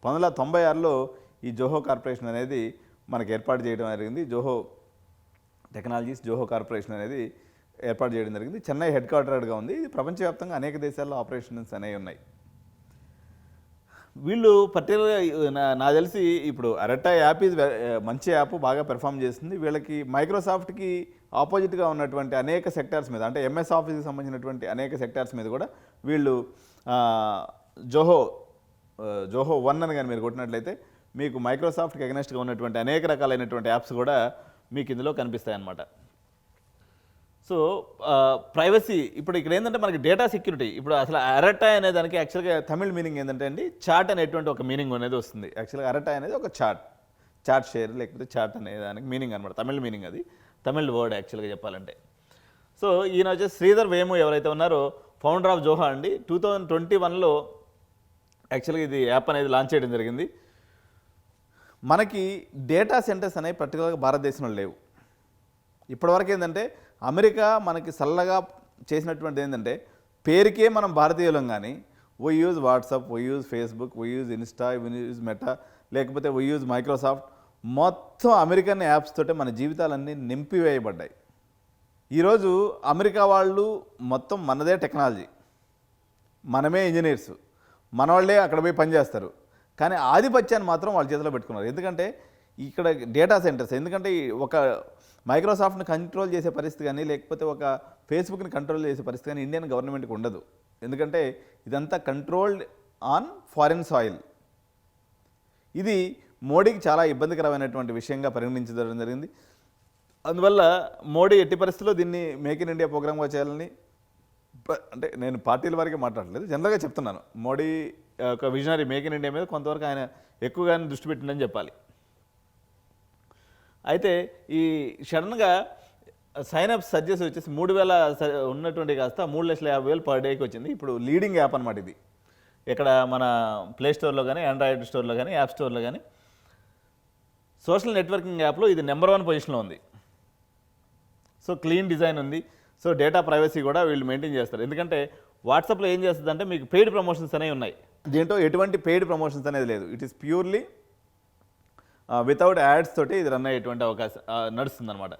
1996లో ఈ జోహో కార్పొరేషన్ అనేది మనకు ఏర్పాటు చేయడం జరిగింది. జోహో టెక్నాలజీస్ జోహో కార్పొరేషన్ అనేది ఏర్పాటు చేయడం జరిగింది. చెన్నై హెడ్ క్వార్టర్గా ఉంది. ఇది ప్రపంచవ్యాప్తంగా అనేక దేశాల్లో ఆపరేషన్స్ అనేవి ఉన్నాయి. వీళ్ళు పర్టికులర్గా నాకు తెలిసి ఇప్పుడు అరెట్టా యాప్ ఈజ్ మంచి యాప్, బాగా పెర్ఫామ్ చేస్తుంది. వీళ్ళకి మైక్రోసాఫ్ట్కి ఆపోజిట్గా ఉన్నటువంటి అనేక సెక్టార్స్ మీద, అంటే ఎంఎస్ ఆఫీస్కి సంబంధించినటువంటి అనేక సెక్టార్స్ మీద కూడా వీళ్ళు జోహో 1 అని కానీ మీరు కొట్టినట్లయితే మీకు మైక్రోసాఫ్ట్కి అగెనెస్ట్గా ఉన్నటువంటి అనేక రకాలైనటువంటి యాప్స్ కూడా మీకు ఇందులో కనిపిస్తాయి అన్నమాట. సో ప్రైవసీ, ఇప్పుడు ఇక్కడ ఏంటంటే మనకి డేటా సెక్యూరిటీ, ఇప్పుడు అసలు అరటా అనే దానికి యాక్చువల్గా తమిళ్ మీనింగ్ ఏంటంటే అండి చాట్ అనేటువంటి ఒక మీనింగ్ అనేది వస్తుంది. యాక్చువల్గా అరటా అనేది ఒక చాట్ షేర్ లేకపోతే చాట్ అనే దానికి మీనింగ్ అనమాట, తమిళ్ మీనింగ్, అది తమిళ్ వర్డ్ యాక్చువల్గా చెప్పాలంటే. సో ఈయన వచ్చేసి శ్రీధర్ వేము ఎవరైతే ఉన్నారో ఫౌండర్ ఆఫ్ జోహో అండి. 2021లో యాక్చువల్గా ఇది యాప్ అనేది లాంచ్ చేయడం జరిగింది. మనకి డేటా సెంటర్స్ అనేవి పర్టికులర్గా భారతదేశంలో లేవు. ఇప్పటివరకు ఏంటంటే అమెరికా మనకి చల్లగా చేసినటువంటి ఏంటంటే పేరుకే మనం భారతీయులం, కానీ we use WhatsApp, we use Facebook, we use Insta, we use meta, లేకపోతే వీ యూజ్ మైక్రోసాఫ్ట్, మొత్తం అమెరికన్ యాప్స్ తోటే మన జీవితాలన్నీ నింపివేయబడ్డాయి. ఈరోజు అమెరికా వాళ్ళు మొత్తం మనదే టెక్నాలజీ, మనమే ఇంజనీర్స్, మన వాళ్ళే అక్కడ పోయి పనిచేస్తారు, కానీ ఆధిపత్యాన్ని మాత్రం వాళ్ళ చేతిలో పెట్టుకున్నారు. ఎందుకంటే ఇక్కడ డేటా సెంటర్స్, ఎందుకంటే ఒక మైక్రోసాఫ్ట్ని కంట్రోల్ చేసే పరిస్థితి కానీ లేకపోతే ఒక ఫేస్బుక్ని కంట్రోల్ చేసే పరిస్థితి కానీ ఇండియన్ గవర్నమెంట్కి ఉండదు. ఎందుకంటే ఇదంతా కంట్రోల్డ్ ఆన్ ఫారిన్ సాయిల్. ఇది మోడీకి చాలా ఇబ్బందికరమైనటువంటి విషయంగా పరిగణించడం జరిగింది. అందువల్ల మోడీ ఎట్టి పరిస్థితుల్లో దీన్ని మేక్ ఇన్ ఇండియా ప్రోగ్రామ్గా చేయాలని, అంటే నేను పార్టీల వరకే మాట్లాడలేదు, జనరల్గా చెప్తున్నాను. మోడీ ఒక విజనరీ మేక్ ఇన్ ఇండియా మీద కొంతవరకు ఆయన ఎక్కువగానే దృష్టి పెట్టిందని చెప్పాలి. అయితే ఈ సడన్గా సైన్అప్ సర్జెస్ వచ్చేసి 3,000 ఉన్నటువంటి కాస్త 3,50,000 పర్ డేకి వచ్చింది. ఇప్పుడు లీడింగ్ యాప్ అనమాట ఇది. ఇక్కడ మన ప్లే స్టోర్లో కానీ ఆండ్రాయిడ్ స్టోర్లో కానీ యాప్ స్టోర్లో కానీ సోషల్ నెట్వర్కింగ్ యాప్లో ఇది నెంబర్ 1 పొజిషన్లో ఉంది. సో క్లీన్ డిజైన్ ఉంది. సో డేటా ప్రైవసీ కూడా వీళ్ళు మెయింటైన్ చేస్తారు. ఎందుకంటే వాట్సాప్లో ఏం చేస్తుందంటే మీకు పెయిడ్ ప్రమోషన్స్ అనేవి ఉన్నాయి, దీంట్లో ఎటువంటి పెయిడ్ ప్రమోషన్స్ అనేది లేదు. It is purely without ads తోటి ఇది రన్ అయ్యేటువంటి అవకాశం నడుస్తుంది అనమాట.